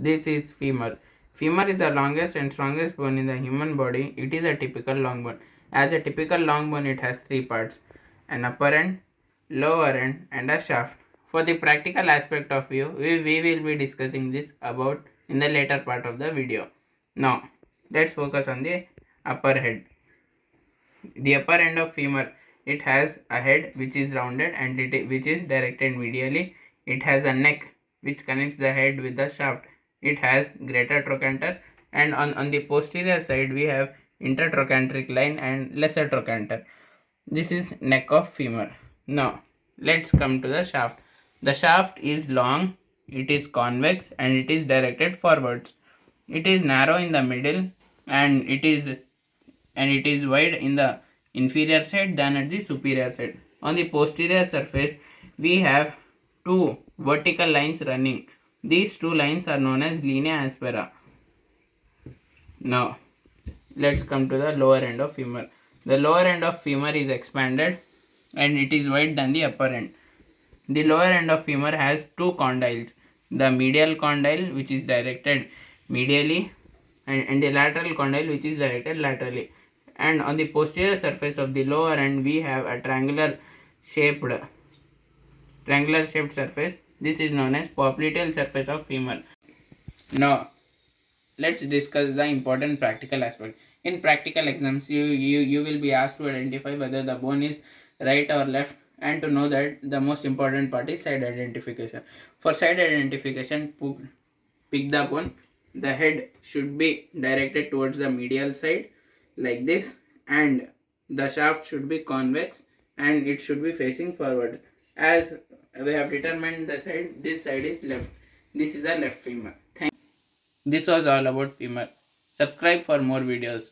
This is femur. Femur is the longest and strongest bone in the human body. It is a typical long bone. As a typical long bone, it has three parts: an upper end, lower end, and a shaft. For the practical aspect of view, we will be discussing this about in the later part of the video. Now, let's focus on the upper head. The upper end of femur, it has a head which is rounded and which is directed medially. It has a neck which connects the head with the shaft. It has greater trochanter, and on the posterior side we have intertrochanteric line and lesser trochanter. This is neck of femur. Now let's come to the shaft. The shaft is long, it is convex, and it is directed forwards. It is narrow in the middle, and it is wide in the inferior side than at the superior side. On the posterior surface, we have two vertical lines running. These two lines are known as linea aspera. Now, let's come to the lower end of femur. The lower end of femur is expanded and it is wide than the upper end. The lower end of femur has two condyles. The medial condyle, which is directed medially, and the lateral condyle, which is directed laterally. And on the posterior surface of the lower end, we have a triangular shaped surface. This is known as popliteal surface of femur. Now, let's discuss the important practical aspect. In practical exams, you will be asked to identify whether the bone is right or left, and to know that the most important part is side identification. For side identification, pick the bone. The head should be directed towards the medial side like this, and the shaft should be convex and it should be facing forward. As we have determined the side, this side is left. This is a left femur. This was all about femur. Subscribe for more videos.